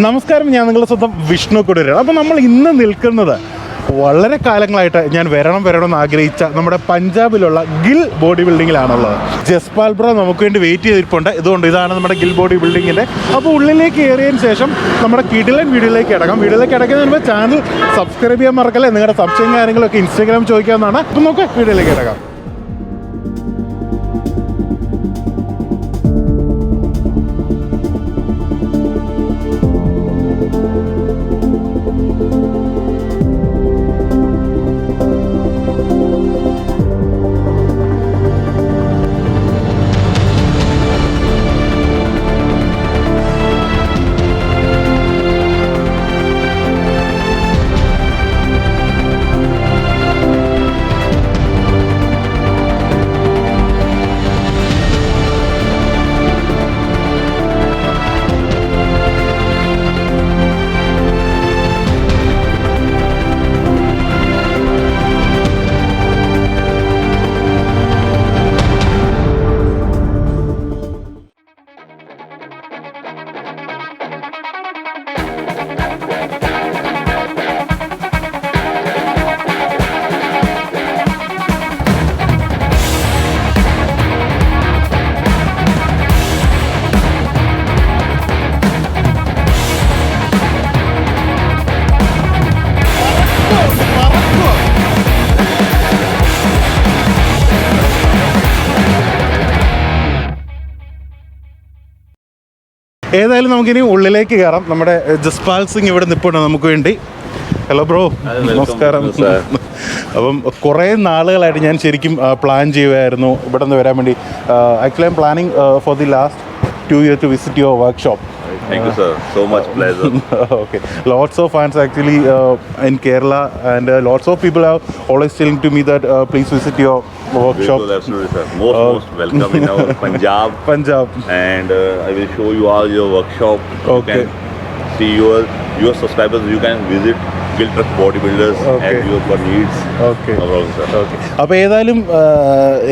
നമസ്കാരം, ഞാൻ നിങ്ങളുടെ സ്വന്തം വിഷ്ണു കൊടിയരാണ്. അപ്പോൾ നമ്മൾ ഇന്ന് നിൽക്കുന്നത് വളരെ കാലങ്ങളായിട്ട് ഞാൻ വരണമെന്ന് ആഗ്രഹിച്ച നമ്മുടെ പഞ്ചാബിലുള്ള ഗിൽ ബോഡി ബിൽഡിങ്ങിലാണുള്ളത്. ജസ്പാൽ ബ്രോ നമുക്ക് വേണ്ടി വെയിറ്റ് ചെയ്തിരിപ്പുണ്ട്. ഇതാണ് നമ്മുടെ ഗിൽ ബോഡി ബിൽഡിങ്ങിൻ്റെ. അപ്പോൾ ഉള്ളിലേക്ക് കയറിയതിന് ശേഷം നമ്മുടെ കിടിലൻ വീഡിയോയിലേക്ക് കിടക്കുന്നതിന് മുമ്പ് ചാനൽ സബ്സ്ക്രൈബ് ചെയ്യാൻ മറക്കല്ലേ. നിങ്ങളുടെ സംശയം കാര്യങ്ങളൊക്കെ ഇൻസ്റ്റാഗ്രാം ചോദിക്കാവുന്നതാണ്. അപ്പോൾ നമുക്ക് വീഡിയോയിലേക്ക് കിടക്കാം. ഏതായാലും നമുക്കിനി ഉള്ളിലേക്ക് കയറാം. നമ്മുടെ ജസ്പാൽ സിംഗ് ഇവിടെ നിൽപ്പുണ്ട് നമുക്ക് വേണ്ടി. ഹലോ ബ്രോ, നമസ്കാരം. അപ്പം കുറേ നാളുകളായിട്ട് ഞാൻ ശരിക്കും പ്ലാൻ ചെയ്യുമായിരുന്നു ഇവിടെ നിന്ന് വരാൻ വേണ്ടി. Actually I M planning for the last 2 years to visit your workshop. Thank you, sir. So much pleasure. Okay. Lots of fans actually in Kerala, and lots of people are always telling to me that please visit your workshop. Absolutely, sir. Most welcome in our Punjab. And I will show you all your workshop. Okay. You can see your subscribers. You can visit Gill Truck Bodybuilders and your needs. Okay. No problem, sir. Okay. അപ്പോൾ ഏതായാലും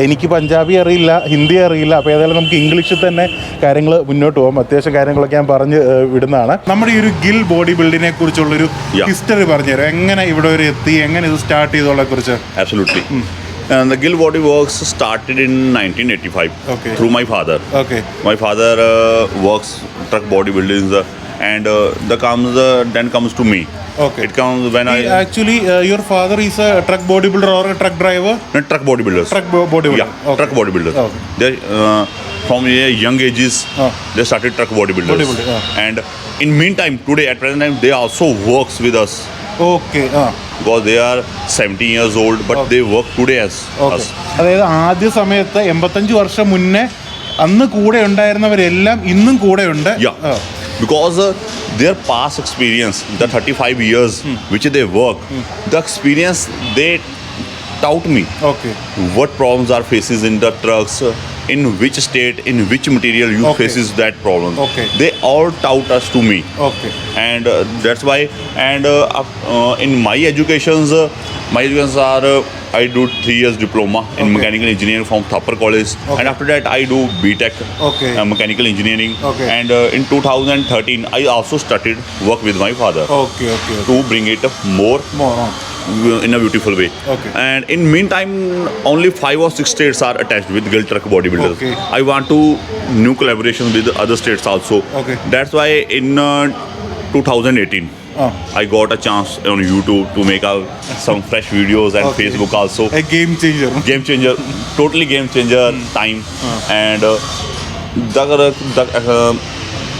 എനിക്ക് പഞ്ചാബി അറിയില്ല, ഹിന്ദി അറിയില്ല. അപ്പോൾ ഏതായാലും നമുക്ക് ഇംഗ്ലീഷിൽ തന്നെ കാര്യങ്ങൾ മുന്നോട്ട് പോകാം. അത്യാവശ്യം കാര്യങ്ങളൊക്കെ ഞാൻ പറഞ്ഞ് വിടുന്നതാണ്. നമ്മുടെ ഈ ഒരു ഗിൽ ബോഡി ബിൽഡിനെ കുറിച്ചുള്ളൊരു ഹിസ്റ്ററി പറഞ്ഞുതരാം. എങ്ങനെ ഇവിടെ വരെ എത്തി, എങ്ങനെ ഇത് സ്റ്റാർട്ട് ചെയ്തോളെ കുറിച്ച്. Absolutely. The Gill Body Works started in 1985 through my father. Okay. My father works truck bodybuilding, and then comes to me. Okay. It comes when Actually, your father is a truck bodybuilder or a truck driver? No, truck bodybuilders. Truck bodybuilder. Yeah, okay. Truck bodybuilders. Okay. They from young ages they started truck bodybuilders. And in meantime, today at present time, they also works with us. Okay. Because they are 17 years old, but they work today as us. അതായത് ആദ്യ സമയത്ത് 85 വർഷം മുന്നേ അന്ന് കൂടെ ഉണ്ടായിരുന്നവരെല്ലാം ഇന്നും കൂടെ ഉണ്ട്. Because their past experience, the 35 years which they work, the experience they taught me what problems are faces in the trucks, in which state, in which material you faces that problem. They all taught us to me. And that's why. And in my educations are I do 3 years diploma in mechanical engineering from Thapar College, and after that I do BTech mechanical engineering. And in 2013 I also started work with my father to bring it more in a beautiful way. And in meantime, only 5 or 6 states are attached with Gill Truck Bodybuilders. I want to new collaboration with other states also. That's why in 2018 I got a chance on YouTube to make some fresh videos, and Facebook also. A game changer. Totally game changer time. And the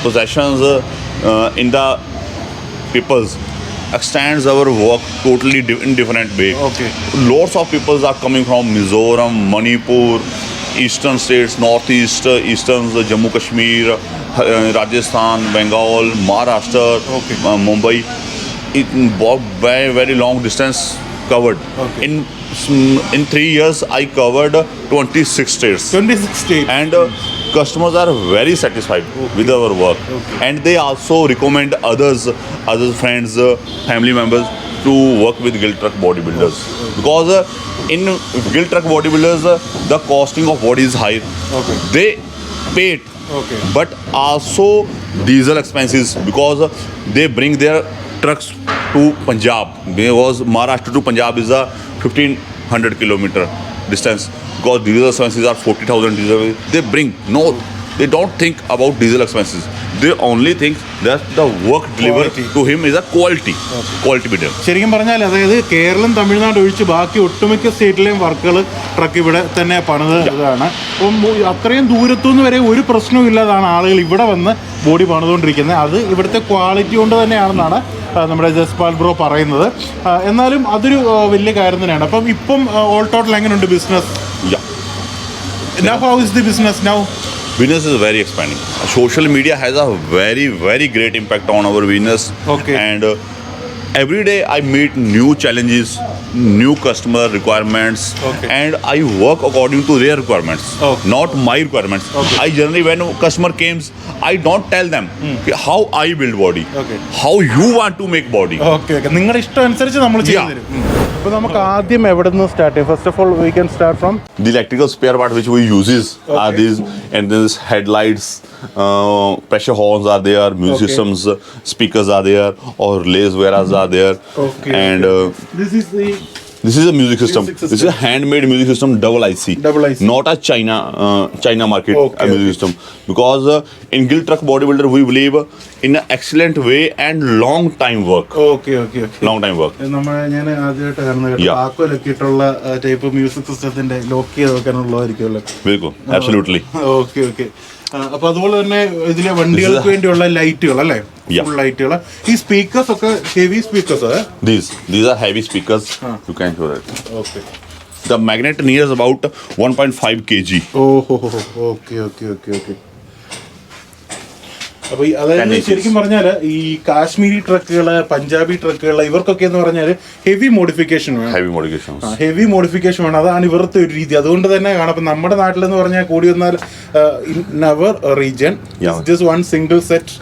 possessions in the people's extends our work totally in different way. Lots of people are coming from Mizoram, Manipur, eastern states, northeast, eastern Jammu Kashmir, Rajasthan, Bengal, Maharashtra, Mumbai. Very very long distance covered. In 3 years I covered 26 states. And customers are very satisfied with our work. And they also recommend other friends, family members to work with Gill Truck Bodybuilders. Because in Gill Truck Bodybuilders the costing of body is high. They pay it Okay. but also diesel expenses because they bring their trucks to Punjab, because Maharashtra to Punjab is a 1500 kilometer distance, because diesel expenses are 40,000 diesel. They bring no, they don't think about diesel expenses. They only think that the work delivered Quality. to him is a quality bidder. ശരിക്കും പറഞ്ഞാൽ അതായത് കേരളം തമിഴ്നാട് ഒഴിച്ച് ബാക്കി ഒട്ടുമിക്ക സ്റ്റേറ്റിലെയും വർക്കുകൾ truck ഇവിടെ തന്നെ പണിത് ഇതാണ്. അപ്പം അത്രയും ദൂരത്തുനിന്ന് വരെ ഒരു പ്രശ്നവും ഇല്ലാതാണ് ആളുകൾ ഇവിടെ വന്ന് ബോഡി പണിതുകൊണ്ടിരിക്കുന്നത്. അത് ഇവിടുത്തെ ക്വാളിറ്റി കൊണ്ട് തന്നെയാണെന്നാണ് നമ്മുടെ ജസ്പാൽ ബ്രോ പറയുന്നത്. എന്നാലും അതൊരു വലിയ കാര്യം തന്നെയാണ്. അപ്പം ഇപ്പം ഓൾ ടോട്ടൽ എങ്ങനെയുണ്ട് business? Yeah. Now how is the business now? Business is very expanding. Social media has a very great impact on our business. Okay. And every day I meet new challenges, new customer requirements, Okay. and I work according to their requirements, Okay. not my requirements. Okay. I generally, when customer comes, I don't tell them how I build body, Okay. how you want to make body. Okay okay, നിങ്ങളുടെ ഇഷ്ടം അനുസരിച്ച് നമ്മൾ ചെയ്തു Yeah. തരും. അപ്പോൾ നമുക്ക് ആദ്യം എവിടെ നിന്ന് സ്റ്റാർട്ട് ചെയ്യാം? First of all we can start from The electrical spare part which we uses are these, and these headlights, pressure horns are there, music Okay. systems, speakers are there, or relays whereas are there, Okay, and this is the this is a music system. Music system. This is a handmade music system, double IC. Double IC. Not a China market Okay, music okay. system. Because in Gill Truck Bodybuilder we believe in an excellent way and long time work. Okay okay okay. Long time work. ഞാൻ ആദ്യമായിട്ട് കാണുന്ന കേട്ടോ, Yeah. താക്കോലൊക്കെ ഇട്ടുള്ള type music സിസ്റ്റത്തിന്റെ lock ചെയ്ത് വെക്കാനുള്ളതായിരിക്കുമല്ലോ. Bilkul. Absolutely. Okay okay. അപ്പൊ അതുപോലെ തന്നെ ഇതിലെ വണ്ടികൾക്ക് വേണ്ടിയുള്ള ലൈറ്റുകൾ അല്ലേ? Yeah. ഫുൾ ലൈറ്റുകൾ. ഈ സ്പീക്കേഴ്സ് ഒക്കെ heavy speakers. These are heavy speakers. You can show that. Okay. The magnet nears about 1.5 kg. ഓഹോ ഓക്കെ ഓക്കെ ഓക്കെ ഓക്കെ. അപ്പൊ അതായത് 10 inches. ശരിക്കും പറഞ്ഞാൽ ഈ കാശ്മീരി ട്രക്കുകള്, പഞ്ചാബി ട്രക്കുകള്, ഇവർക്കൊക്കെ എന്ന് പറഞ്ഞാൽ ഹെവി മോഡിഫിക്കേഷൻ വേണം. Heavy modifications. ഹെവി മോഡിഫിക്കേഷൻ വേണം. അതാണ് ഇവരുടെ ഒരു രീതി. അതുകൊണ്ട് തന്നെ കാണാം. അപ്പം നമ്മുടെ നാട്ടിലെന്ന് പറഞ്ഞാൽ കൂടി വന്നാൽ in our region Yeah. Just one single set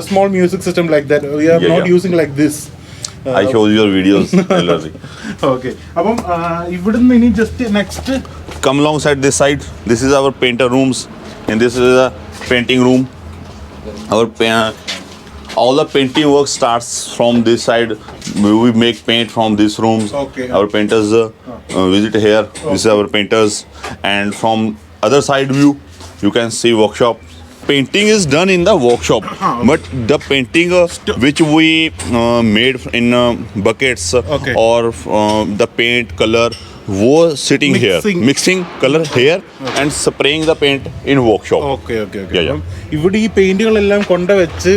small music system like that. We are Yeah, not yeah. Using like this. I show you your videos. Already. Okay. അപ്പം ഇവിടുന്ന് ഇനി just next Come alongside this side. This is our painter rooms, and this is a painting room. Our all the painting work starts from this side. We make paint from these rooms. Okay. Our painters visit here. This is our painters, and from other side view, you can see workshop. Painting is done in the workshop, but the painting which we made in buckets Okay. or the paint color was sitting here, Mixing. mixing color here and spraying the paint in workshop. Okay okay okay. Yeah, yeah. അപ്പം ഇവിടെ ഈ പെയിന്റുകളെല്ലാം കൊണ്ടുവച്ച്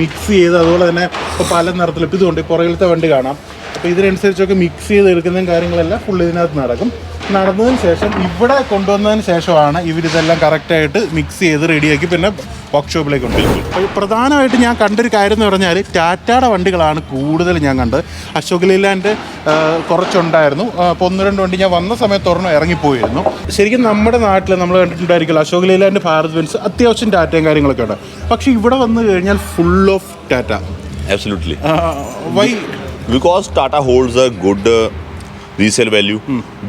mix ചെയ്ത് അതുപോലെ തന്നെ ഇപ്പോൾ പല നിറത്തിൽ ഇപ്പം ഇതുകൊണ്ട് പുറകിലത്തെ വണ്ടി കാണാം. അപ്പോൾ ഇതിനനുസരിച്ചൊക്കെ മിക്സ് ചെയ്ത് എടുക്കുന്നതും കാര്യങ്ങളെല്ലാം ഫുൾ ഇതിനകത്ത് നടക്കും. നടന്നതിന് ശേഷം ഇവിടെ കൊണ്ടുവന്നതിന് ശേഷമാണ് ഇവരിതെല്ലാം കറക്റ്റായിട്ട് മിക്സ് ചെയ്ത് റെഡിയാക്കി പിന്നെ വർക്ക്ഷോപ്പിലേക്ക് കൊണ്ടുപോയി. അപ്പോൾ പ്രധാനമായിട്ട് ഞാൻ കണ്ടൊരു കാര്യം എന്ന് പറഞ്ഞാൽ ടാറ്റയുടെ വണ്ടികളാണ് കൂടുതൽ ഞാൻ കണ്ടത്. അശോക് ലേലാൻഡ് കുറച്ചുണ്ടായിരുന്നു. അപ്പോൾ 1-2 വണ്ടി ഞാൻ വന്ന സമയത്ത് ഒരെണ്ണം ഇറങ്ങിപ്പോയിരുന്നു. ശരിക്കും നമ്മുടെ നാട്ടിൽ നമ്മൾ കണ്ടിട്ടുണ്ടായിരിക്കുമല്ലോ അശോക് ലേലാൻഡ്, ഭാരത് ബെൻസ്, അത്യാവശ്യം ടാറ്റയും കാര്യങ്ങളൊക്കെ ഉണ്ട്. പക്ഷേ ഇവിടെ വന്നു കഴിഞ്ഞാൽ full of Tata. Absolutely. Why? Because Tata holds a good resale value,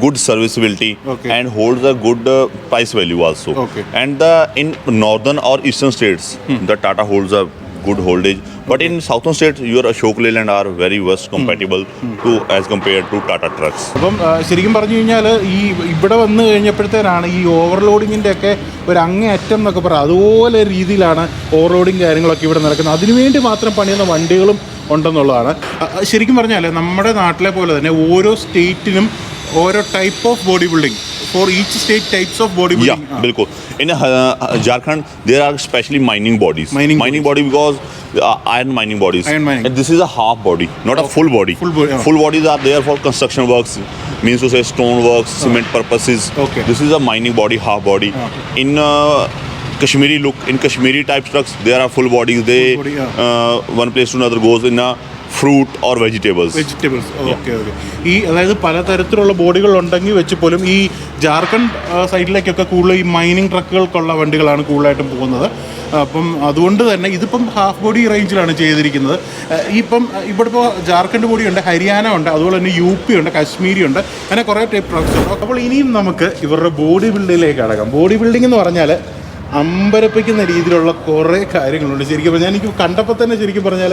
good serviceability, Okay. and holds a good price value also. Okay. And in northern or eastern states, the Tata holds a good holdage. But in southern states, your Ashok Leyland are very much compatible to as compared to Tata trucks. അപ്പം ശരിക്കും പറഞ്ഞു കഴിഞ്ഞാൽ ഈ ഇവിടെ വന്നു കഴിഞ്ഞപ്പോഴത്തേനാണ് ഈ ഓവർലോഡിങ്ങിൻ്റെ ഒക്കെ ഒരു അങ്ങേയറ്റം എന്നൊക്കെ പറയാം. അതുപോലെ രീതിയിലാണ് ഓവർലോഡിങ് കാര്യങ്ങളൊക്കെ ഇവിടെ നടക്കുന്നത്. അതിനുവേണ്ടി മാത്രം പണിയുന്ന വണ്ടികളും ഉണ്ടെന്നുള്ളതാണ്. ശരിക്കും പറഞ്ഞാൽ നമ്മുടെ നാട്ടിലെ പോലെ തന്നെ ഓരോ സ്റ്റേറ്റിനും ഓരോ type of body building. For each state types of body building. Yeah, bilkul. In Jharkhand, there are especially mining bodies. Mining body because iron mining bodies. Iron mining. And this is a half body, not a full body. Full bodies are there for construction works, means to say stone works, cement purposes. Okay. This is a mining body, half body. In Kashmiri look, in Kashmiri type trucks, there are full bodies. They body, one place to another goes in a fruit or vegetables. Okay okay. ഈ അതായത് പലതരത്തിലുള്ള ബോഡികൾ ഉണ്ടെങ്കിൽ വെച്ച് പോലും ഈ ജാർഖണ്ഡ് സൈഡിലേക്കൊക്കെ കൂടുതൽ ഈ mining ട്രക്കുകൾക്കുള്ള വണ്ടികളാണ് കൂടുതലായിട്ടും പോകുന്നത്. അപ്പം അതുകൊണ്ട് തന്നെ ഇതിപ്പം ഹാഫ് ബോഡി റേഞ്ചിലാണ് ചെയ്തിരിക്കുന്നത്. ഇപ്പം ഇവിടെ ഇപ്പോൾ ജാർഖണ്ഡ് ബോഡി ഉണ്ട്, ഹരിയാന ഉണ്ട്, അതുപോലെ തന്നെ UP ഉണ്ട്, കാശ്മീരി ഉണ്ട്, അങ്ങനെ കുറേ ടൈപ്പ് ട്രക്സ് ഉണ്ട്. അപ്പോൾ ഇനിയും നമുക്ക് ഇവരുടെ ബോഡി ബിൽഡിങ്ങിലേക്ക് അടക്കാം. ബോഡി ബിൽഡിംഗ് എന്ന് പറഞ്ഞാൽ അമ്പരപ്പിക്കുന്ന രീതിയിലുള്ള കുറേ കാര്യങ്ങളുണ്ട്. ശരിക്കും പറഞ്ഞാൽ എനിക്ക് കണ്ടപ്പോൾ തന്നെ ശരിക്കും പറഞ്ഞാൽ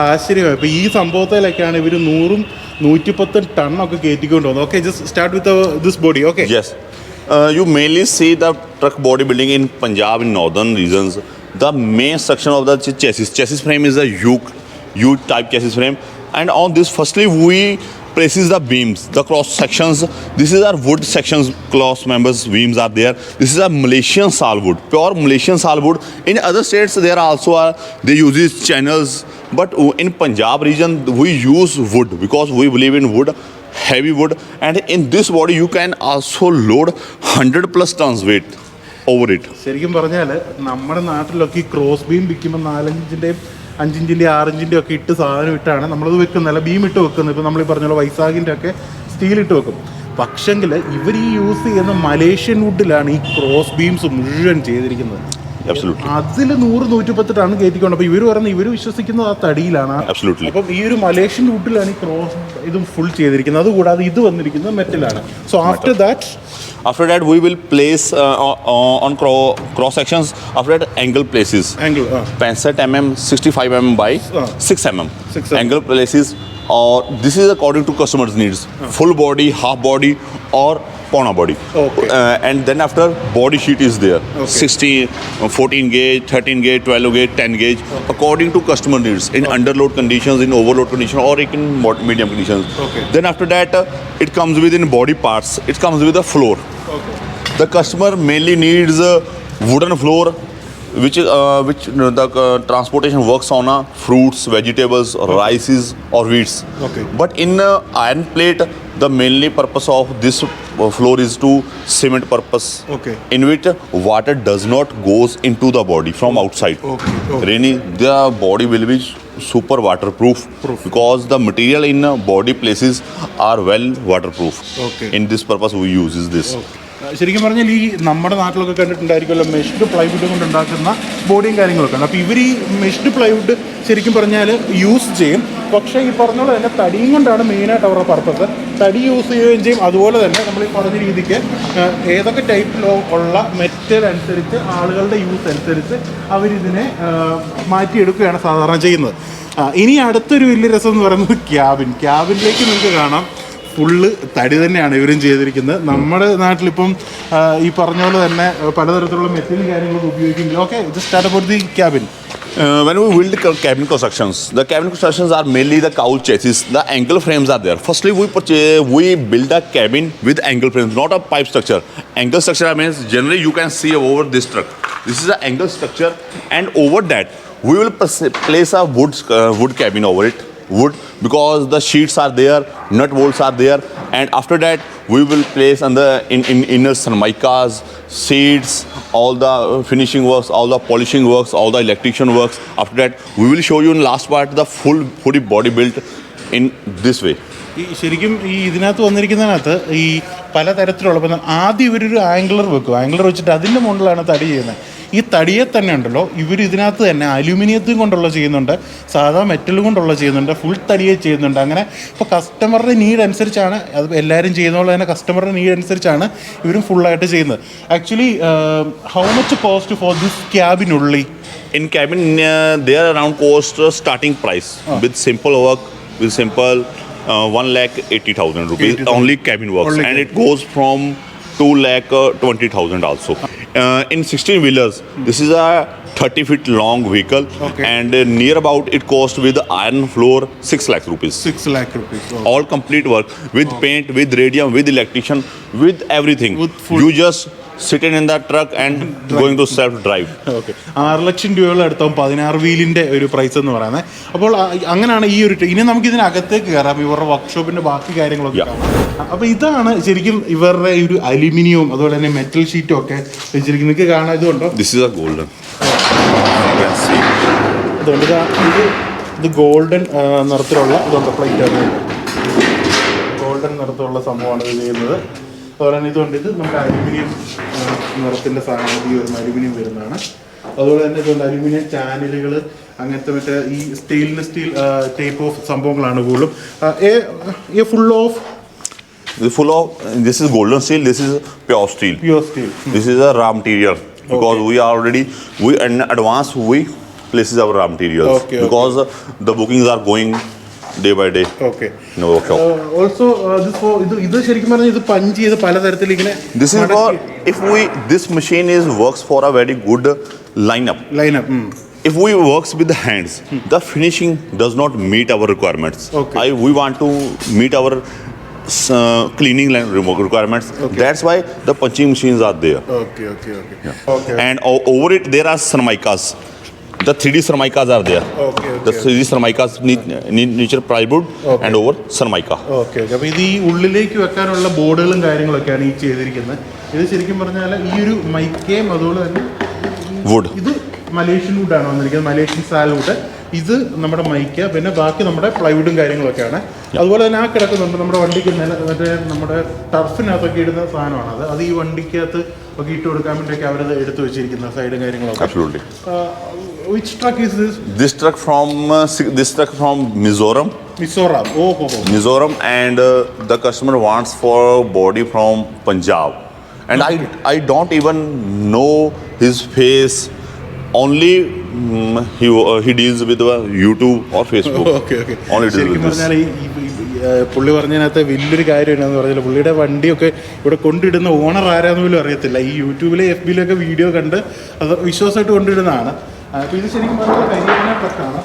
ആശ്ചര്യമായി. ഇപ്പോൾ ഈ സംഭവത്തിലൊക്കെയാണ് ഇവർ 100-110 ടണ്ണൊക്കെ കയറ്റിക്കൊണ്ട് പോകുന്നത്. Okay, just start with this body. Okay, Yes. You mainly see the truck bodybuilding in Punjab, in northern regions. The main section of the chassis frame is a U type chassis frame, and on this firstly we places the beams, the cross sections. This is our wood sections, cross members beams are there. This is a Malaysian salwood, pure Malaysian salwood. In other states there also are, they use these channels, but in Punjab region we use wood because we believe in wood, heavy wood, and in this body you can also load 100+ tons weight over it. ശരിക്കും പറഞ്ഞാൽ നമ്മുടെ നാട്ടിലൊക്കെ ഈ cross beam വിൽക്കുമ്പോൾ 4-5-ൻ്റെയും 5-ൻ്റെയും 6-ൻ്റെയും ഒക്കെ ഇട്ട് സാധനം ഇട്ടാണ് നമ്മളത് വെക്കുന്നത്, അല്ല ബീം ഇട്ട് വെക്കുന്നത്. ഇപ്പോൾ നമ്മൾ ഈ പറഞ്ഞ പോലെ വൈസാഖിൻ്റെ ഒക്കെ സ്റ്റീൽ ഇട്ട് വെക്കും. പക്ഷെങ്കിൽ ഇവർ ഈ യൂസ് ചെയ്യുന്ന മലേഷ്യൻ വുഡിലാണ് ഈ ക്രോസ് ബീംസ് മുഴുവൻ ചെയ്തിരിക്കുന്നത്. അതിൽ 100-110 ടൺ കയറ്റിക്കൊണ്ട്. അപ്പോൾ ഇവർ പറയുന്നത് ഇവർ വിശ്വസിക്കുന്നത് ആ തടിയിലാണ്. അപ്പം ഈ ഒരു മലേഷ്യൻ വുഡിലാണ് ഈ ക്രോസ് ഇതും ഫുൾ ചെയ്തിരിക്കുന്നത്. അതുകൂടാതെ ഇത് വന്നിരിക്കുന്നത് മെറ്റലാണ്. So After that we will place on cross sections. After that angle places. 65 mm 65 mm by 6 mm. Angle places. Or this is according to customers' needs. Full body, half body, or Pona body. Okay. And then after body sheet is there. Okay. 16, 14 gauge, 13 gauge, 12 gauge, 10 gauge. Okay. According to customer needs. In underload conditions, in overload conditions, or in medium conditions. Okay. Then after that it comes within body parts. It comes with a floor. Okay. The customer mainly needs a wooden floor, which the transportation works on fruits, vegetables, rices or wheats. Okay. But in iron plate, the mainly purpose of this floor is to cement purpose. Okay. In which water does not goes into the body from outside. Okay. Okay. Rainy, the body will be super waterproof because the material in body places are well waterproof. Okay. In this purpose we uses this. Okay. ശരിക്കും പറഞ്ഞാൽ ഈ നമ്മുടെ നാട്ടിലൊക്കെ കണ്ടിട്ടുണ്ടായിരിക്കുമല്ലോ meshed plywood കൊണ്ടുണ്ടാക്കുന്ന ബോഡിയും കാര്യങ്ങളൊക്കെ ഉണ്ട്. അപ്പോൾ ഇവർ ഈ മെഷ്ഡ് പ്ലൈവുഡ് ശരിക്കും പറഞ്ഞാൽ യൂസ് ചെയ്യും. പക്ഷേ ഈ പറഞ്ഞ പോലെ തന്നെ തടിയും കൊണ്ടാണ് മെയിനായിട്ട് അവരുടെ പർപ്പസ്. തടി യൂസ് ചെയ്യുകയും ചെയ്യും. അതുപോലെ തന്നെ നമ്മൾ ഈ പറഞ്ഞ രീതിക്ക് ഏതൊക്കെ ടൈപ്പിലോ ഉള്ള മെറ്റൽ അനുസരിച്ച് ആളുകളുടെ യൂസ് അനുസരിച്ച് അവരിതിനെ മാറ്റിയെടുക്കുകയാണ് സാധാരണ ചെയ്യുന്നത്. ഇനി അടുത്തൊരു വലിയ രസം എന്ന് പറയുന്നത് ക്യാബിനിലേക്ക് നിങ്ങൾക്ക് കാണാം ഫുള്ള് തടി തന്നെയാണ് ഇവരും ചെയ്തിരിക്കുന്നത്. നമ്മുടെ നാട്ടിലിപ്പം ഈ പറഞ്ഞ പോലെ തന്നെ പലതരത്തിലുള്ള മെറ്റലും കാര്യങ്ങളൊക്കെ ഉപയോഗിക്കുന്നില്ല. Okay, just start about the cabin. When we build cabin constructions, the cabin constructions are mainly the cowl chassis. The angle frames are there. Firstly, we build a cabin with angle frames, not a pipe structure. Angle structure means generally you can see over this truck. This is an angle structure, and over that we will place a wood cabin over it. Wood, because the sheets are there, nut bolts are there, and after that we will place on the in inner cermicas, seats, all the finishing works, all the polishing works, all the electrician works. After that we will show you in last part the fully body built in this way. ഈ ശരിക്കും ഈ ഇതിനകത്ത് വന്നിരിക്കുന്നതിനകത്ത് ഈ പലതരത്തിലുള്ള ആദ്യം ഇവരൊരു ആംഗിളർ വെക്കും. ആംഗിളർ വെച്ചിട്ട് അതിൻ്റെ മുകളിലാണ് തടി ചെയ്യുന്നത്. ഈ തടിയെ തന്നെ ഉണ്ടല്ലോ ഇവർ ഇതിനകത്ത് തന്നെ അലൂമിനിയത്തും കൊണ്ടുള്ള ചെയ്യുന്നുണ്ട്, സാധാ മെറ്റലും കൊണ്ടുള്ള ചെയ്യുന്നുണ്ട്, ഫുൾ തടിയെ ചെയ്യുന്നുണ്ട്. അങ്ങനെ ഇപ്പോൾ കസ്റ്റമറുടെ നീഡ് അനുസരിച്ചാണ് അത് എല്ലാവരും ചെയ്യുന്ന പോലെ തന്നെ കസ്റ്റമറുടെ നീഡ് അനുസരിച്ചാണ് ഇവരും ഫുള്ളായിട്ട് ചെയ്യുന്നത്. Actually how much cost for this cabin ഉള്ളി? In cabin there around cost starting price with simple work, with simple 1,80,000 rupees. Only cabin works. Only and cabin. It goes from 2,20,000 also. In 16 wheelers, this is a 30 feet long vehicle. Okay. And near about it cost with iron floor 6 lakh rupees. 6 lakh rupees. Okay. All complete work with paint, with radium, with electrician, with everything. You just sitting in that truck and going to self drive. Okay, 6 ലക്ഷം രൂപയുള്ള അടുത്താവും 16 വീലിൻ്റെ ഒരു price എന്ന് പറയുന്നത്. അപ്പോൾ അങ്ങനെയാണ് ഈ ഒരു ഇനി നമുക്ക് ഇതിനകത്തേക്ക് കയറാം, ഇവരുടെ വർക്ക്ഷോപ്പിൻ്റെ ബാക്കി കാര്യങ്ങളൊക്കെ കാണാം. അപ്പോൾ ഇതാണ് ശരിക്കും ഇവരുടെ ഒരു അലുമിനിയവും അതുപോലെ തന്നെ മെറ്റൽ ഷീറ്റും ഒക്കെ വെച്ചിരിക്കുന്നത്. നിങ്ങൾക്ക് കാണാൻ ഇതുകൊണ്ടോ? This is a golden. അതുകൊണ്ട് ഇത് ഗോൾഡൻ നിറത്തിലുള്ള ഇതുണ്ട്, പ്ലേറ്റ് ഗോൾഡൻ നിറത്തിലുള്ള സംഭവമാണ് ഇത് ചെയ്യുന്നത്. അതുപോലെ തന്നെ ഇതുകൊണ്ട് ഇത് നമ്മുടെ അലുമിനിയം നിറത്തിൻ്റെ സാധനം ഈ വരുന്ന അലുമിനിയം വരുന്നതാണ്. അതുപോലെ തന്നെ ഇതുകൊണ്ട് അലുമിനിയം ചാനലുകൾ അങ്ങനത്തെ മറ്റേ ഈ സ്റ്റീൽ ടൈപ്പ് ഓഫ് സംഭവങ്ങളാണ് കൂടുതലും. This is golden steel. This is pure steel. Pure steel. This is a raw material. because we already in advance we places our raw materials because the bookings are going day by day. Okay. In the workshop. Also, ഇത് ശരിക്കും പറഞ്ഞാൽ ഇത് punch ചെയ്ത് പലതരത്തിൽ ഇങ്ങനെ. This is for this machine works for a very good lineup. If we works with the hands, the finishing does not meet our requirements. We want to meet our cleaning requirements. That's why the punching machines are there. And over it there are cermicas. The 3D cermicas are there. The 3D cermicas nature plywood and over cermica. അപ്പോൾ ഇത് ഈ ഉള്ളിലേക്ക് വെക്കാനുള്ള ബോർഡുകളും കാര്യങ്ങളൊക്കെയാണ് ഈ ചെയ്തിരിക്കുന്നത്. ഇത് ശരിക്കും പറഞ്ഞാൽ ഈ ഒരു മൈക്കയും അതുപോലെ തന്നെ wood. ഇത് മലേഷ്യൻ വുഡാണ് വന്നിരിക്കുന്നത്, മലേഷ്യൻ സാൽവുഡ്. ഇത് നമ്മുടെ മൈക്ക, പിന്നെ ബാക്കി നമ്മുടെ പ്ലൈവുഡും കാര്യങ്ങളൊക്കെയാണ്. അതുപോലെ തന്നെ ആ കിടക്കുന്നുണ്ട് നമ്മുടെ വണ്ടിക്ക് മറ്റേ നമ്മുടെ ടർഫിനകത്തൊക്കെ ഇടുന്ന സാധനമാണ്. അത് ഈ വണ്ടിക്കകത്ത് ഒക്കെ ഇട്ട് കൊടുക്കാൻ വേണ്ടിയൊക്കെ അവരത് എടുത്തു വെച്ചിരിക്കുന്ന സൈഡും കാര്യങ്ങളൊക്കെ. Absolutely. Which truck is this? This truck from Mizoram. Mizoram, and the customer wants for body from Punjab, and I don't even know his face. Only he deals with YouTube or Facebook. Only deals with this. പുള്ളി പറഞ്ഞതിനകത്ത് വലിയൊരു കാര്യം എന്നാന്ന് പറഞ്ഞാൽ പുള്ളിയുടെ വണ്ടിയൊക്കെ ഇവിടെ കൊണ്ടിടുന്ന owner ആരാന്ന് പോലും അറിയത്തില്ല. ഈ യൂട്യൂബിലെ FBയിലൊക്കെ വീഡിയോ കണ്ട് അത് വിശ്വാസമായിട്ട് കൊണ്ടിടുന്നതാണ്. അപ്പോൾ ഇത് ശരിക്കും പറഞ്ഞാൽ ഹരിയാന ട്രക്കാണ്.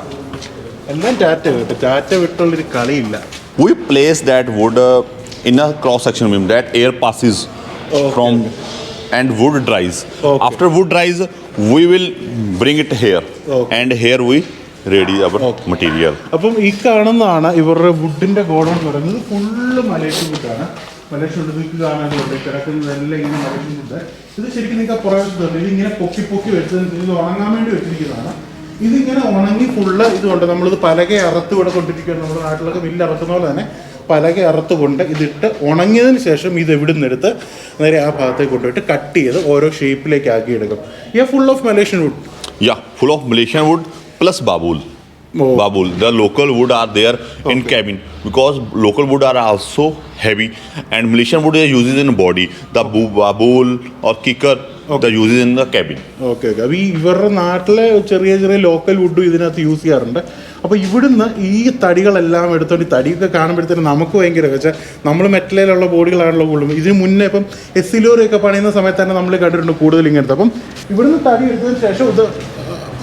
എല്ലാം ടാറ്റ വിട്ടുള്ളൊരു കളിയില്ല. We place that wood in a cross section beam. That air passes from and wood dries. After wood dries, we will bring it here, and here we ready our material. അപ്പം ഈ കാണുന്നതാണ് ഇവരുടെ വുഡിന്റെ ഗോഡൗൺ എന്ന് പറയുന്നത്. Full Malaysian വുഡാണ്. Malaysian wood നിങ്ങൾക്ക് കാണാനുണ്ട്, കിടക്കുന്നതെല്ലാം ഇങ്ങനെ മലേഷ്യൻ വുഡ്. ഇത് ശരിക്കും നിങ്ങൾക്ക് പുറകെ ഇതിങ്ങനെ പൊക്കി വെച്ചത് ഇത് ഉണങ്ങാൻ വേണ്ടി വെച്ചിരിക്കുന്നതാണ്. ഇതിങ്ങനെ ഉണങ്ങി ഫുള്ള് ഇതുകൊണ്ട് നമ്മളിത് പലക അറുത്ത് ഇവിടെ കൊണ്ടിരിക്കുകയാണ്. നമ്മുടെ നാട്ടിലൊക്കെ വില്ല് അറുക്കുന്ന പോലെ തന്നെ പലക അറുത്ത് കൊണ്ട് ഇതിട്ട് ഉണങ്ങിയതിന് ശേഷം ഇത് എവിടുന്ന് എടുത്ത് നേരെ ആ ഭാഗത്തേക്ക് കൊണ്ടുപോയിട്ട് കട്ട് ചെയ്ത് ഓരോ ഷേപ്പിലേക്ക് ആക്കി എടുക്കും. Full of Malaysian wood. Full of Malaysian wood plus babul. Babul. The local wood are there in cabin because local wood are also heavy, and Malaysian wood is used in body. The babul or kicker the uses in the cabin. അപ്പോൾ ഇവരുടെ നാട്ടിലെ ചെറിയ local വുഡും ഇതിനകത്ത് use ചെയ്യാറുണ്ട്. അപ്പോൾ ഇവിടുന്ന് ഈ തടികളെല്ലാം എടുത്തോണ്ട് ഈ തടിയൊക്കെ കാണുമ്പോഴത്തേനും നമുക്ക് ഭയങ്കര വെച്ചാൽ നമ്മൾ മെറ്റലിലുള്ള ബോഡികളാണല്ലോ കൂടുതലും. ഇതിന് മുന്നേ ഇപ്പം എസ്സിലോറിയൊക്കെ പണിയുന്ന സമയത്ത് തന്നെ നമ്മൾ കണ്ടിട്ടുണ്ട് കൂടുതൽ ഇങ്ങനത്തെ. അപ്പം ഇവിടുന്ന് തടി എടുത്തതിന് ശേഷം ഇത്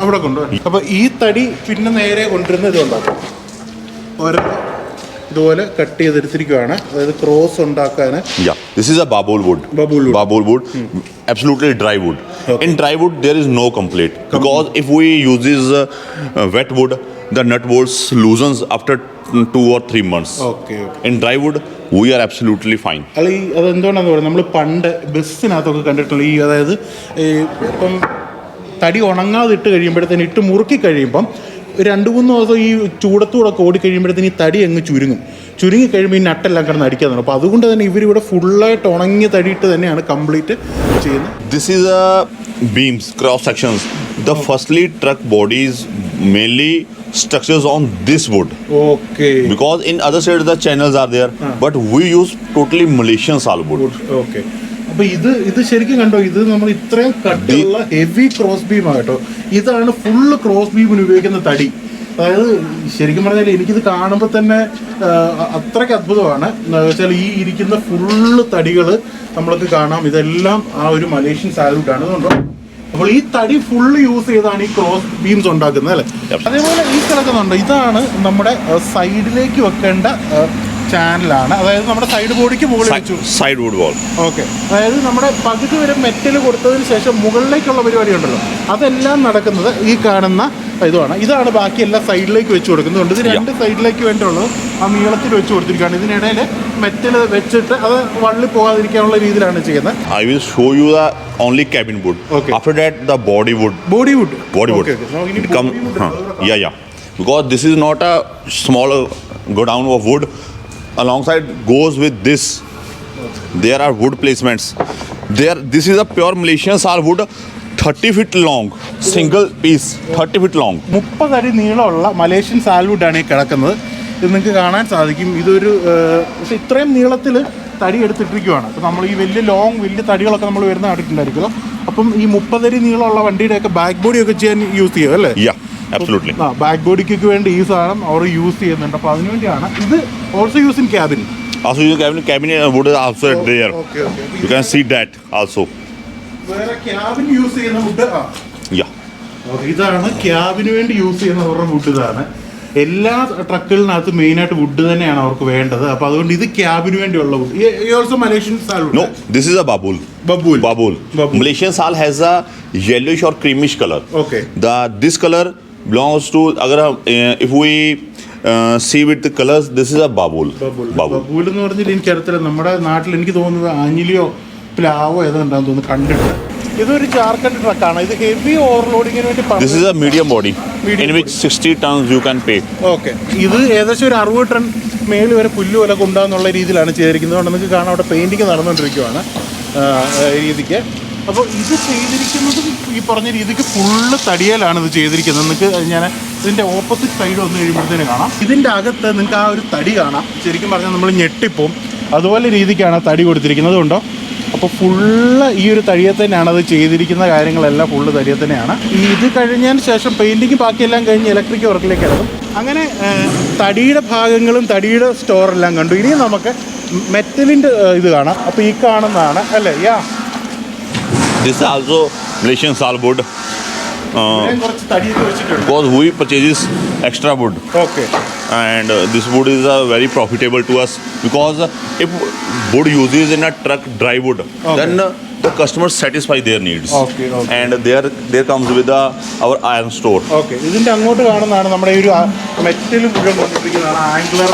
അവിടെ കൊണ്ടുപോകും. അപ്പോൾ ഈ തടി പിന്നെ നേരെ കൊണ്ടുവരുന്ന ഇതുണ്ടാക്കും. ഓരോ ഇതുപോലെ കട്ട് ചെയ്തെടുത്തിരിക്കുകയാണ്, അതായത് ക്രോസ് ഉണ്ടാക്കാൻ. This is a babul wood. Babul wood. Absolutely dry wood. In dry wood there is no complaint because if we use this wet wood, the nut bolts loosens after 2 or 3 months. In dry wood we are absolutely fine. അല്ല ഈ അതെന്തുകൊണ്ടാന്ന് പറയുന്നത്, നമ്മൾ പണ്ട് ബസ്സിനകത്തൊക്കെ കണ്ടിട്ടുള്ള ഈ അതായത് ഇപ്പം തടി ഉണങ്ങാതെ ഇട്ട് കഴിയുമ്പോഴത്തേന് ഇട്ട് മുറുക്കി കഴിയുമ്പം 2-3 ദിവസം ഈ ചൂടത്തൂടൊക്കെ ഓടി കഴിയുമ്പോഴത്തേന് ഈ തടി അങ്ങ് ചുരുങ്ങി കഴിയുമ്പോൾ ഈ നട്ടെല്ലാം കിടന്ന് അടിക്കാറുണ്ട്. അപ്പോൾ അതുകൊണ്ട് തന്നെ ഇവരിവിടെ ഫുള്ളായിട്ട് ഉണങ്ങിയ തടിയിട്ട് തന്നെയാണ് കംപ്ലീറ്റ് ചെയ്യുന്നത്. This is a beams cross sections. The firstly truck bodies mainly structures on this wood. Because in other sides the channels are there, but we use totally Malaysian sal wood. അപ്പോൾ ഇത് ശരിക്കും കണ്ടോ, ഇത് നമ്മൾ ഇത്രയും കട്ടിയുള്ള heavy cross beam ആകട്ടോ. ഇതാണ് full cross ബീമിന് ഉപയോഗിക്കുന്ന തടി. അതായത് ശരിക്കും പറഞ്ഞാൽ എനിക്കിത് കാണുമ്പോൾ തന്നെ അത്രയ്ക്ക് അത്ഭുതമാണ്. വെച്ചാൽ ഈ ഇരിക്കുന്ന ഫുള്ള് തടികൾ നമ്മൾക്ക് കാണാം, ഇതെല്ലാം ആ ഒരു മലേഷ്യൻ സാൽവുഡാണ്. അതുകൊണ്ടോ അപ്പോൾ ഈ തടി ഫുള്ള് യൂസ് ചെയ്താണ് ഈ ക്രോസ് ബീംസ് ഉണ്ടാക്കുന്നത് അല്ലേ. അതേപോലെ ഈ കിടക്കുന്നുണ്ട്, ഇതാണ് നമ്മുടെ സൈഡിലേക്ക് വെക്കേണ്ട ചാനലാണ്. അതായത് നമ്മുടെ സൈഡ് ബോഡിക്ക് മുകളിൽ വെച്ചു സൈഡ് വുഡ് വാൾ. അതായത് നമ്മുടെ പകുതി വരെ മെറ്റൽ കൊടുത്തതിന് ശേഷം മുകളിലേക്കുള്ള പരിപാടി ഉണ്ടല്ലോ, അതെല്ലാം നടക്കുന്നത് ഈ കാണുന്ന ഇതാണ് ബാക്കി എല്ലാ സൈഡിലേക്ക് വെച്ച് കൊടുക്കുന്നുണ്ട്. ഇത് 2 സൈഡിലേക്ക് വേണ്ടിയുള്ളത് ആ നീളത്തിൽ വെച്ച് കൊടുത്തിരിക്കുകയാണ്. ഇതിനിടയിൽ മെറ്റൽ വെച്ചിട്ട് അത് വള്ളി പോകാതിരിക്കാനുള്ള രീതിയിലാണ് ചെയ്യുന്നത്. I will show you the only cabin wood. After that the body wood. Because this is not a small godown of wood. Alongside goes with this, there are wood placements. This is a pure Malaysian sal wood, 30 feet long, single piece, 30 feet long. 30 അടി നീളമുള്ള Malaysian സാൽവുഡാണ് ഈ കിടക്കുന്നത്. ഇത് നിങ്ങൾക്ക് കാണാൻ സാധിക്കും. ഇതൊരു പക്ഷേ ഇത്രയും നീളത്തിൽ തടി എടുത്തിട്ടിരിക്കുകയാണ്. അപ്പോൾ നമ്മൾ ഈ വലിയ തടികളൊക്കെ നമ്മൾ വരുന്ന കണ്ടിട്ടുണ്ടായിരിക്കുമല്ലോ, അപ്പം ഈ 30 അടി നീളമുള്ള വണ്ടിയുടെയൊക്കെ ബാക്ക് ബോഡിയൊക്കെ ചെയ്യാൻ യൂസ് ചെയ്യും അല്ലേ? Yeah, absolutely. ആ ബാക്ക് ബോഡിക്കൊക്കെ വേണ്ടി ഈ സാധനം അവർ യൂസ് ചെയ്യുന്നുണ്ട്. അപ്പോൾ അതിനുവേണ്ടിയാണ് ഇത്. Also use in cabin. Also, you cabinet wood is also there. Okay. You can see that also. വേറെ ക്യാബിൻ യൂസ് ചെയ്യുന്ന വുഡ്. Yeah. ഇതാണ് ക്യാബിന് വേണ്ടി യൂസ് ചെയ്യുന്ന അവരുടെ വുഡ്. ഇതാണ് എല്ലാ ട്രക്കുകളിനകത്ത് മെയിനായിട്ട് വുഡ് തന്നെയാണ് അവർക്ക് വേണ്ടത്. അപ്പോൾ അതുകൊണ്ട് ഇത് ക്യാബിന് വേണ്ടിയുള്ള wood. Also Malaysian sal. No, this is a babul. Babul. Malaysian sal has a yellowish or creamish color. Okay. This color belongs to if we see with the colors, this is a babul. ബബൂൽ എന്ന് പറഞ്ഞാൽ എനിക്കറിയത്തില്ല. നമ്മുടെ നാട്ടിൽ എനിക്ക് തോന്നുന്നത് ആഞ്ഞിലിയോ പ്ലാവോ ഏതാണ്ടാന്ന് തോന്നുന്നു കണ്ടിട്ട്. ഇതൊരു ജാർഖണ്ഡ് ട്രക്കാണ്. ഇത് ഹെവി ഓവർലോഡിങ്ങിന് വേണ്ടി. This is a medium body in which 60 tons you can pay. Okay. ഇത് ഏകദേശം ഒരു 60 ടൺ മേല് വരെ പുല്ല് പോലെ കൊണ്ടാന്നുള്ള രീതിയിലാണ് ചെയ്തിരിക്കുന്നത്. അതുകൊണ്ട് നിങ്ങൾക്ക് കാണാം അവിടെ പെയിൻറ്റിങ് നടന്നുകൊണ്ടിരിക്കുകയാണ് രീതിക്ക്. അപ്പോൾ ഇത് ചെയ്തിരിക്കുന്നതും ഈ പറഞ്ഞ രീതിക്ക് ഫുള്ള് തടിയലാണ് ഇത് ചെയ്തിരിക്കുന്നത്. നിങ്ങൾക്ക് ഞാൻ ഇതിൻ്റെ ഓപ്പോസിറ്റ് സൈഡ് വന്ന് കഴിയുമ്പോഴത്തേന് കാണാം. ഇതിൻ്റെ അകത്ത് നിങ്ങൾക്ക് ആ ഒരു തടി കാണാം. ശരിക്കും പറഞ്ഞാൽ നമ്മൾ ഞെട്ടിപ്പോവും. അതുപോലെ രീതിക്കാണ് തടി കൊടുത്തിരിക്കുന്നത്. കൊണ്ടോ അപ്പോൾ ഫുള്ള് ഈ ഒരു തടിയെ തന്നെയാണ് അത് ചെയ്തിരിക്കുന്ന കാര്യങ്ങളെല്ലാം ഫുള്ള് തടിയെ തന്നെയാണ്. ഇത് കഴിഞ്ഞതിന് ശേഷം പെയിൻറ്റിങ് ബാക്കിയെല്ലാം കഴിഞ്ഞ് ഇലക്ട്രിക് വർക്കിലേക്ക് ഇറങ്ങും. അങ്ങനെ തടിയുടെ ഭാഗങ്ങളും തടിയുടെ സ്റ്റോറെല്ലാം കണ്ടു. ഇനി നമുക്ക് മെറ്റലിൻ്റെ ഇത് കാണാം. അപ്പോൾ ഈ കാണുന്നതാണ് അല്ലേ? This is also Malaysian sal wood. കുറച്ച് തടിയൊക്കെ വെച്ചിട്ടുണ്ട്. Because we purchases extra wood. Okay. And this wood is very profitable to us because if wood uses in a truck dry wood, then the customers satisfy their needs. Okay. And there comes with our iron store. Okay. ഇതിൻ്റെ അങ്ങോട്ട് കാണുന്നതാണ് നമ്മുടെ ഈ ഒരു metal മുഴുവൻ കൊണ്ടിരിക്കുന്നതാണ്. Angular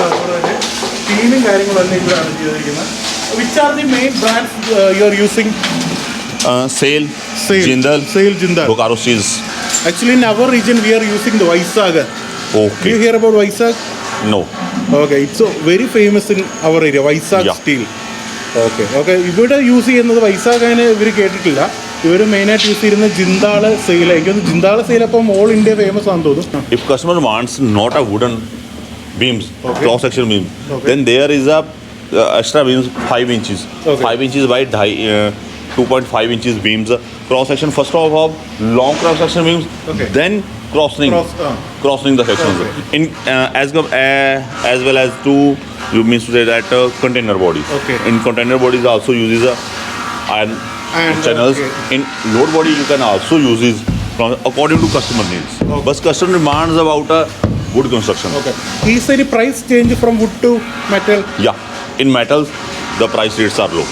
സ്റ്റീലും കാര്യങ്ങളും എല്ലാം ഇതിലാണ് ചെയ്തിരിക്കുന്നത്. Which are the main brands you are using? Sale, Jindal, Bokaro Steels. Actually, in our region, we are using the Vaisak. Okay. Do you hear about Vaisak? No. Okay, it's so very famous in our area, Vaisak steel. Okay. ഇവിടെ use ചെയ്യുന്നത് വൈസാഖിനെ ഇവർ കേട്ടിട്ടില്ല. ഇവർ മെയിനായിട്ട് use ചെയ്യുന്നത് ജിന്താള് sale. എനിക്കൊന്ന് ജിന്താള് sale അപ്പം all India famous ആണെന്ന് തോന്നുന്നു. If customer wants not a wooden beams, cross section beam, then there is a extra beams 5 inches. 5 inches wide, 2.5 inches beams. Cross section first of all, long cross section beams, then crossing the sections. In as well as you means to say that container bodies. In container bodies also uses iron channels. In load body you can also use this according to customer needs. But customer demands about wood construction. Is there any price change from wood to metal? Yeah, in metals the price rates are low.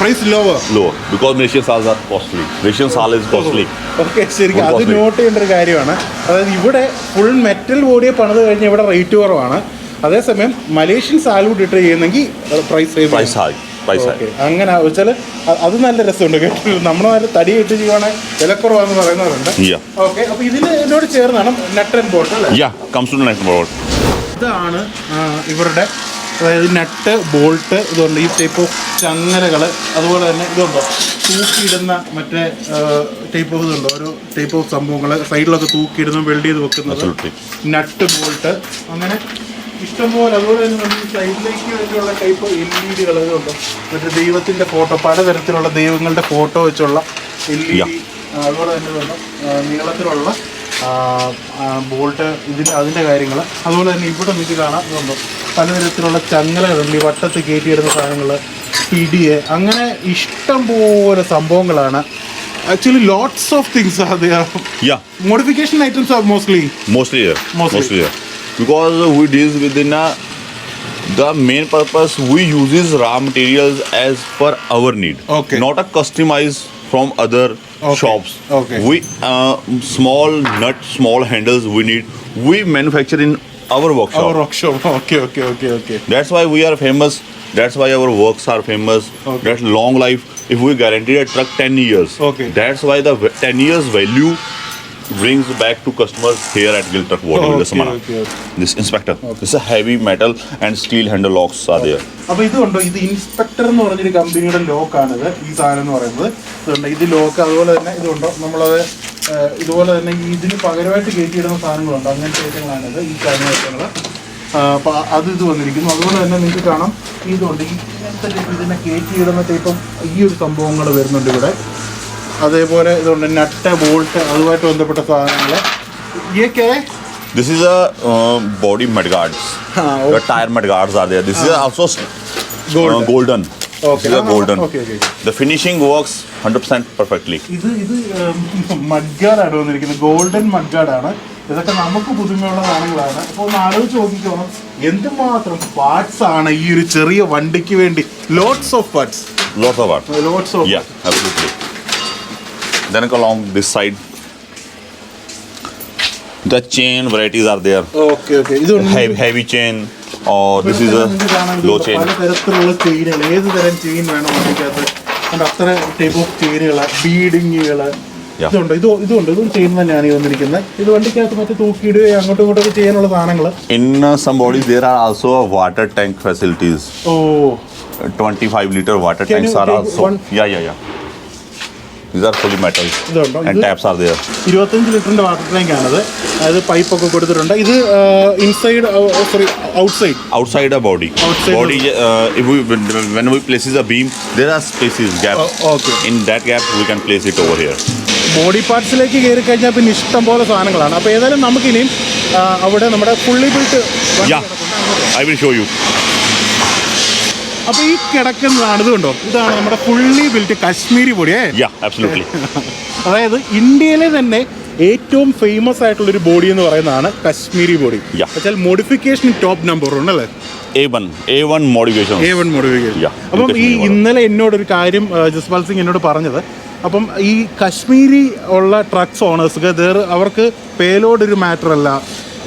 Price lower because Malaysian sals are costly. Malaysian sal is costly. Okay. ശരിക്കും അത് not ചെയ്യേണ്ട ഒരു കാര്യമാണ്. അതായത് ഇവിടെ full metal ബോഡിയെ പണിത് കഴിഞ്ഞാൽ ഇവിടെ റേറ്റ് കുറവാണ്. അതേസമയം മലേഷ്യൻ സാൽവുഡ് ഇട്ട് ചെയ്യുന്നെങ്കിൽ പ്രൈസ് ഹൈ. അങ്ങനെ വെച്ചാൽ അത് നല്ല രസമുണ്ട് കേട്ടോ. നമ്മുടെ നല്ല തടി ഇട്ട് ചെയ്യുവാണെങ്കിൽ വിലക്കുറവാന്ന് പറയുന്നവരുണ്ട്. ഓക്കെ. അപ്പോൾ ഇതിന് എന്നോട് ചേർന്നാണ് നട്ട് ആൻഡ് ബോൾട്ട് അല്ലേ? ഇതാണ് ഇവരുടെ അതായത് നട്ട് ബോൾട്ട്. ഇതുണ്ട് ഈ ടൈപ്പ് ഓഫ് ചങ്ങലകൾ. അതുപോലെ തന്നെ ഇതുണ്ടോ തൂക്കിയിടുന്ന മറ്റേ ടൈപ്പ് ഓഫ് ഇതുണ്ടോ ഓരോ ടൈപ്പ് ഓഫ് സംഭവങ്ങൾ സൈഡിലൊക്കെ തൂക്കിയിടുന്ന വെൽഡ് ചെയ്ത് വെക്കുന്നത് നട്ട് ബോൾട്ട്. അങ്ങനെ ഇഷ്ടംപോലെ. അതുപോലെ തന്നെ നമ്മൾ സൈഡിലേക്ക് വേണ്ടിയുള്ള ടൈപ്പ് LED ഇതുണ്ടോ മറ്റേ ദൈവത്തിൻ്റെ ഫോട്ടോ, പലതരത്തിലുള്ള ദൈവങ്ങളുടെ ഫോട്ടോ വെച്ചുള്ള LED. അതുപോലെ തന്നെ ഇതുണ്ടോ നീളത്തിലുള്ള ബോൾട്ട് അതിൻ്റെ കാര്യങ്ങൾ. അതുപോലെ തന്നെ ഇവിടെ നിങ്ങൾക്ക് കാണാം ഇതുണ്ടോ പലതരത്തിലുള്ള ചങ്ങലകളുണ്ട്. ഈ വട്ടത്ത് കയറ്റിയിടുന്ന സാധനങ്ങൾ, പിടിയെ, അങ്ങനെ ഇഷ്ടം പോലെ സംഭവങ്ങളാണ്. Actually lots of things are there. Modification items are mostly here. Because we deal within the main purpose we uses raw materials as per our need. Not a customized from other shops. We small nuts, small handles we need. We manufacture in our workshop. Okay. That's why we are famous. That's why our works are famous. That's long life. If we guarantee a truck 10 years, that's why the 10 years value brings back to customers here at Gill Truck Body Builder Samana. This inspector. This is a heavy metal and steel handle locks are there. അപ്പോൾ ഇതുണ്ടോ ഇത് inspector എന്ന് പറഞ്ഞൊരു കമ്പനിയുടെ ലോക്കാണിത്. ഈ സാധനം എന്ന് പറയുന്നത് ഇതുണ്ട്. ഇത് ലോക്ക്. അതുപോലെ തന്നെ ഇതുണ്ടോ നമ്മളത് ഇതുപോലെ തന്നെ ഇതിന് പകരമായിട്ട് കയറ്റിയിടുന്ന സാധനങ്ങളുണ്ട്. അങ്ങനത്തെ ഐറ്റങ്ങളാണിത് ഈ കാര്യങ്ങൾ. അപ്പോൾ ഇത് വന്നിരിക്കുന്നു. അതുപോലെ തന്നെ നിങ്ങൾക്ക് കാണാം ഇതുണ്ട്. ഇങ്ങനത്തെ ഇതിനെ കയറ്റിയിടുന്ന ടൈപ്പം ഈ ഒരു സംഭവങ്ങൾ വരുന്നുണ്ട് ഇവിടെ. അതേപോലെ ഇതുണ്ട് നട്ട് ബോൾട്ട് അതുമായിട്ട് ബന്ധപ്പെട്ട സാധനങ്ങൾ. This is a body mudguards. The tire mudguards are there. This is also golden. Okay. This is a golden. Okay. The finishing works 100% perfectly. ഇത് മഡ്ഗാർഡാണ് വന്നിരിക്കുന്നത്, ഗോൾഡൻ മഡ്ഗാർഡാണ്. ഇതൊക്കെ നമുക്ക് പുതുമയുള്ള സാധനങ്ങളാണ്. അപ്പോൾ ഒന്ന് ആലോചിച്ച് നോക്കിക്കോണം എന്തുമാത്രം പാർട്സ് ആണ് ഈ ഒരു ചെറിയ വണ്ടിക്ക് വേണ്ടി. Lots of parts. Lots of art. Lots of. Yeah, absolutely. Then along this side, the chain varieties are there. Okay. ഇത് Heavy chain, or this is a low chain. പല തരത്തിലുള്ള ചെയിനുകൾ, ഏത് തരം ചെയിൻ വേണം വണ്ടിക്കകത്ത്. അത്ര ടൈപ്പ് ഓഫ് ചെയിനുകൾ, ബീഡിങ്ങുകൾ. ഇതുണ്ട്, ഇതും ചെയിൻ തന്നെയാണ് ഈ വന്നിരിക്കുന്നത്. ഇത് വണ്ടിക്കകത്ത് മറ്റേ തൂക്കിയിടുകയും അങ്ങോട്ടും ഇങ്ങോട്ടൊക്കെ ചെയ്യാനുള്ള സാധനങ്ങൾ. In some bodies there are also water tank facilities. 25-liter water tanks are also. Yeah. These are fully metal. And taps are there. 25 ലിറ്ററിന്റെ വാട്ടർ ടാങ്ക് ആണത്. അതായത് പൈപ്പൊക്കെ കൊടുത്തിട്ടുണ്ട്. ഇത് inside outside. Outside a body. Body. When we places a beam, there are spaces, gaps. Okay. In that gap, we can place it over here. Body പാർട്സിലേക്ക് കയറി കഴിഞ്ഞാൽ പിന്നെ ഇഷ്ടം പോലെ സാധനങ്ങളാണ്. അപ്പോൾ ഏതായാലും നമുക്കിനിയും അവിടെ നമ്മുടെ fully built. I will show you. അപ്പോൾ ഈ കിടക്കുന്നതാണ്, ഇത് കണ്ടോ, ഇതാണ് നമ്മുടെ ഫുള്ളി ബിൽറ്റ് കാശ്മീരി ബോഡിയേ. Absolutely. അതായത് ഇന്ത്യയിലെ തന്നെ ഏറ്റവും ഫേമസ് ആയിട്ടുള്ളൊരു ബോഡി എന്ന് പറയുന്നതാണ് കാശ്മീരി ബോഡി. വെച്ചാൽ മോഡിഫിക്കേഷൻ ടോപ്പ് നമ്പർ ഉണ്ടല്ലേ. A1 modification. അപ്പം ഈ ഇന്നലെ എന്നോടൊരു കാര്യം ജസ്പാൽ സിംഗ് എന്നോട് പറഞ്ഞത്, അപ്പം ഈ കാശ്മീരി ഉള്ള ട്രക്സ് ഓണേഴ്സ് അവർക്ക് പേലോഡ് ഒരു മാറ്റർ അല്ല,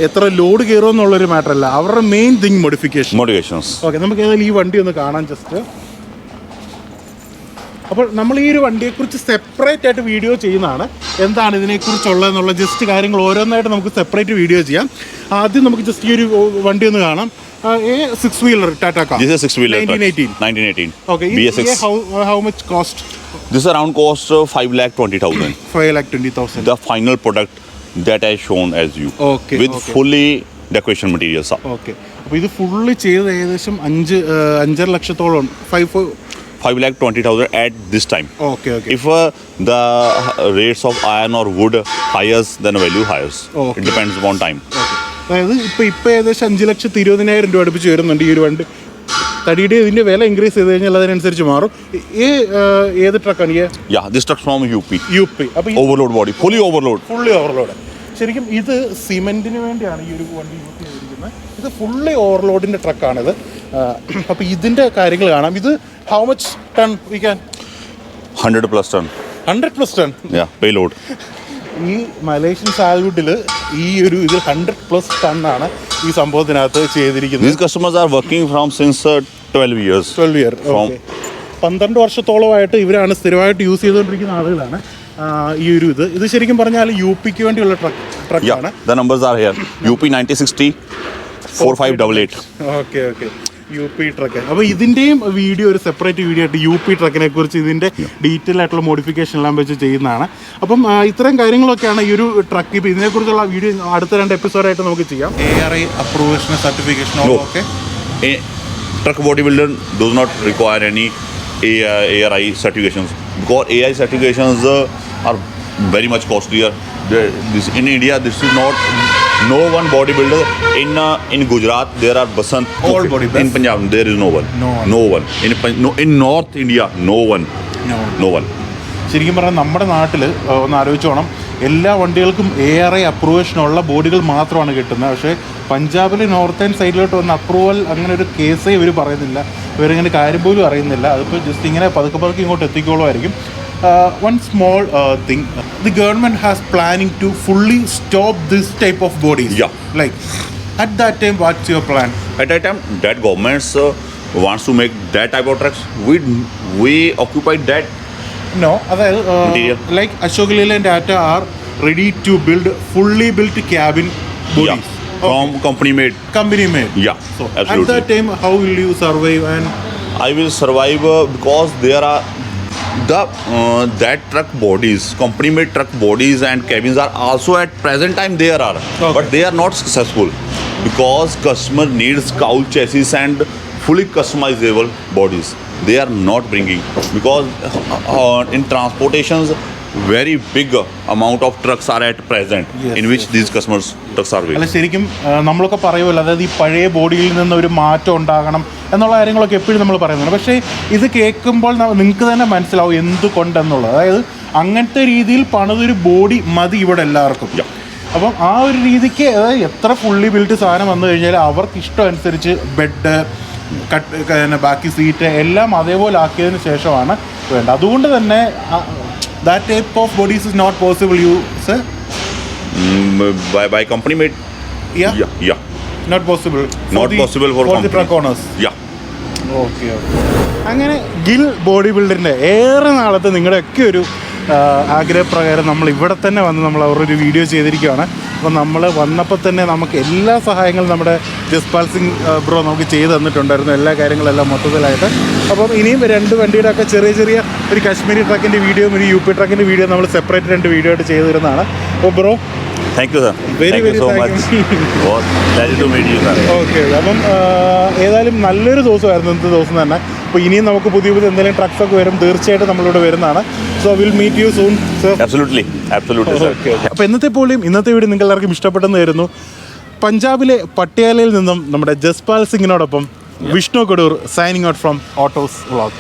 എത്ര ലോഡ് കയറും എന്നുള്ളൊരു മാറ്റർ അല്ല, അവരുടെ മെയിൻ തിങ് മോഡിഫിക്കേഷൻസ്. ഓക്കെ, നമുക്ക് ഏതായാലും ഈ വണ്ടി ഒന്ന് കാണാൻ ജസ്റ്റ്. അപ്പോൾ നമ്മൾ ഈ ഒരു വണ്ടിയെക്കുറിച്ച് സെപ്പറേറ്റ് ആയിട്ട് വീഡിയോ ചെയ്യുന്നതാണ്. എന്താണ് ഇതിനെക്കുറിച്ചുള്ളതെന്നുള്ള ജസ്റ്റ് കാര്യങ്ങൾ ഓരോന്നായിട്ട് നമുക്ക് സെപ്പറേറ്റ് വീഡിയോ ചെയ്യാം. ആദ്യം നമുക്ക് ജസ്റ്റ് ഈ ഒരു വണ്ടി ഒന്ന് കാണാം. A6 wheeler Tata car. This is a 6-wheeler. 1918. Okay. BS6. How much cost? This around cost 5,20,000. 5,20,000. The final product that I shown as you. Okay. With fully decoration materials. Okay. അപ്പോൾ ഇത് full ചെയ്ത് ഏകദേശം 5.5 ലക്ഷത്തോളം. 5,20,000 at this time. Okay. If the rates of iron or wood higher, then value higher. Okay. It depends upon time. Okay. അതായത് ഇപ്പോൾ ഏകദേശം 5,20,000 രൂപ അടുപ്പിച്ച് വരുന്നുണ്ട് ഈ ഒരു വണ്ടി. തടിയുടെ ഇതിൻ്റെ വില ഇൻക്രീസ് ചെയ്ത് കഴിഞ്ഞാൽ അതിനനുസരിച്ച് മാറും. ഏത് ട്രക്കാണ്? This truck from UP. അപ്പോൾ overload body, fully overload. ശരിക്കും ഇത് സിമെന്റിന് വേണ്ടിയാണ് ഈ ഒരു വണ്ടി യൂസ് ചെയ്തിരിക്കുന്നത്. ഇത് ഫുള്ളി ഓവർലോഡിൻ്റെ ട്രക്കാണിത്. അപ്പോൾ ഇതിൻ്റെ കാര്യങ്ങൾ കാണാം. ഇത് how much ton we can? 100+ ton. 100+ ton. Payload. ഈ മലേഷ്യൻ സാൽവുഡിൽ ഈ ഒരു ഇത് 100+ ടണ്ണാണ് ഈ സംഭവത്തിനകത്ത് ചെയ്തിരിക്കുന്നത്. These customers are working from since 12 years. 12 years. 12 വർഷത്തോളമായിട്ട് ഇവരാണ് സ്ഥിരമായിട്ട് യൂസ് ചെയ്തുകൊണ്ടിരിക്കുന്ന ആളുകളാണ്. ഈ ഒരു ഇത് ശരിക്കും പറഞ്ഞാൽ UPക്ക് വേണ്ടിയുള്ള ട്രക്കാണ്. The numbers are here. UP 9060 4588. Okay. UP truck. അപ്പോൾ ഇതിൻ്റെയും വീഡിയോ ഒരു സെപ്പറേറ്റ് വീഡിയോ ആയിട്ട് UP ട്രക്കിനെ കുറിച്ച് ഇതിൻ്റെ ഡീറ്റെയിൽ ആയിട്ടുള്ള മോഡിഫിക്കേഷൻ എല്ലാം വെച്ച് ചെയ്യുന്നതാണ്. അപ്പം ഇത്തരം കാര്യങ്ങളൊക്കെയാണ് ഈ ഒരു ട്രക്ക്. ഇപ്പോൾ ഇതിനെക്കുറിച്ചുള്ള വീഡിയോ അടുത്ത 2 എപ്പിസോഡായിട്ട് നമുക്ക് ചെയ്യാം. ARI അപ്രൂവേഷൻ സർട്ടിഫിക്കേഷൻ ഒക്കെ. Truck bodybuilder does not require any ARI certifications, because ARI certifications are very much costlier. In India, this is not. No one bodybuilder in Gujarat there are Basant. All bodybuilders. In Punjab there is no one. In North India no one. ശരിക്കും പറഞ്ഞാൽ നമ്മുടെ നാട്ടിൽ ഒന്ന് ആലോചിച്ചോണം, എല്ലാ വണ്ടികൾക്കും ARI അപ്രൂവേഷനുള്ള ബോഡികൾ മാത്രമാണ് കിട്ടുന്നത്. പക്ഷേ പഞ്ചാബിൽ നോർത്തേൺ സൈഡിലോട്ട് വന്ന അപ്രൂവൽ അങ്ങനെ ഒരു കേസേ ഇവർ പറയുന്നില്ല. ഇവരിങ്ങനെ കാര്യം പോലും അറിയുന്നില്ല. അതിപ്പോൾ ജസ്റ്റ് ഇങ്ങനെ പതുക്കെ ഇങ്ങോട്ട് എത്തിക്കോളുമായിരിക്കും. One small thing, the government has planning to fully stop this type of bodies. Like at that time, what's your plan? At that time, that governments wants to make that type of trucks. We occupied that. No, like Ashok Leyland and Tata are ready to build fully built cabin bodies. From company made. So absolutely. At that time, how will you survive? And I will survive because there are that truck bodies, company made truck bodies and cabins are also at present time there are, but they are not successful because customer needs cowl chassis and fully customizable bodies. They are not bringing because in transportations very big amount of trucks are at present, Yes, in which these customers trucks are അല്ല with. ശരിക്കും നമ്മളൊക്കെ പറയുമല്ലോ, അതായത് ഈ പഴയ ബോഡിയിൽ നിന്ന് ഒരു മാറ്റം ഉണ്ടാകണം എന്നുള്ള കാര്യങ്ങളൊക്കെ എപ്പോഴും നമ്മൾ പറയുന്നുണ്ട്. പക്ഷേ ഇത് കേൾക്കുമ്പോൾ നിങ്ങൾക്ക് തന്നെ മനസ്സിലാവും എന്തുകൊണ്ടെന്നുള്ളത്. അതായത് അങ്ങനത്തെ രീതിയിൽ പണിതൊരു ബോഡി മതി ഇവിടെ എല്ലാവർക്കും. Yeah. അപ്പം ആ ഒരു രീതിക്ക് അതായത് എത്ര ഫുള്ളി ബിൽറ്റ് സാധനം വന്നു കഴിഞ്ഞാൽ അവർക്ക് ഇഷ്ടം അനുസരിച്ച് ബെഡ് ബാക്കി സീറ്റ് എല്ലാം അതേപോലെ ആക്കിയതിന് ശേഷമാണ് വേണ്ടത്. അതുകൊണ്ട് തന്നെ that type of bodies is not possible you sir By company made. Yeah. Not possible Not possible for company. Truck owners. Yeah. Okay. അങ്ങനെ ഗിൽ ബോഡി ബിൽഡറിൻ്റെ ഏറെ നാളത്തെ നിങ്ങളുടെയൊക്കെ ഒരു ആഗ്രഹപ്രകാരം നമ്മൾ ഇവിടെ തന്നെ വന്ന് നമ്മൾ അവരുടെ ഒരു വീഡിയോ ചെയ്തിരിക്കുകയാണ്. അപ്പോൾ നമ്മൾ വന്നപ്പോൾ തന്നെ നമുക്ക് എല്ലാ സഹായങ്ങളും നമ്മുടെ ജസ്പാൽ സിംഗ് ബ്രോ നമുക്ക് ചെയ്ത് തന്നിട്ടുണ്ടായിരുന്നു, എല്ലാ കാര്യങ്ങളെല്ലാം മൊത്തത്തിലായിട്ട്. അപ്പം ഇനിയും 2 വണ്ടിയുടെ ഒക്കെ ചെറിയ ചെറിയ ഒരു കാശ്മീരി ട്രക്കിൻ്റെ വീഡിയോ, ഒരു യു പി ട്രക്കിൻ്റെ വീഡിയോ നമ്മൾ സെപ്പറേറ്റ് 2 വീഡിയോ ആയിട്ട് ചെയ്തു തരുന്നതാണ്. അപ്പോൾ bro Thank you, sir. Very, Thank very you so thank much. you. Pleasure to meet you, sir. Okay. അപ്പം ഏതായാലും നല്ലൊരു ദിവസമായിരുന്നു ഇന്നത്തെ ദിവസം തന്നെ. അപ്പോൾ ഇനിയും നമുക്ക് പുതിയ എന്തെങ്കിലും ട്രക്സ് ഒക്കെ വരും, തീർച്ചയായിട്ടും നമ്മളിവിടെ വരുന്നതാണ്. So will meet you soon sir. Absolutely, sir. Okay. അപ്പോൾ ഇന്നത്തെ വീഡിയോ നിങ്ങൾക്ക് എല്ലാവർക്കും ഇഷ്ടപ്പെട്ടെന്ന് വരുന്നു. പഞ്ചാബിലെ പട്യാലയിൽ നിന്നും നമ്മുടെ ജസ്പാൽ സിംഗിനോടൊപ്പം Vishnu Kodur signing out from autos vlog.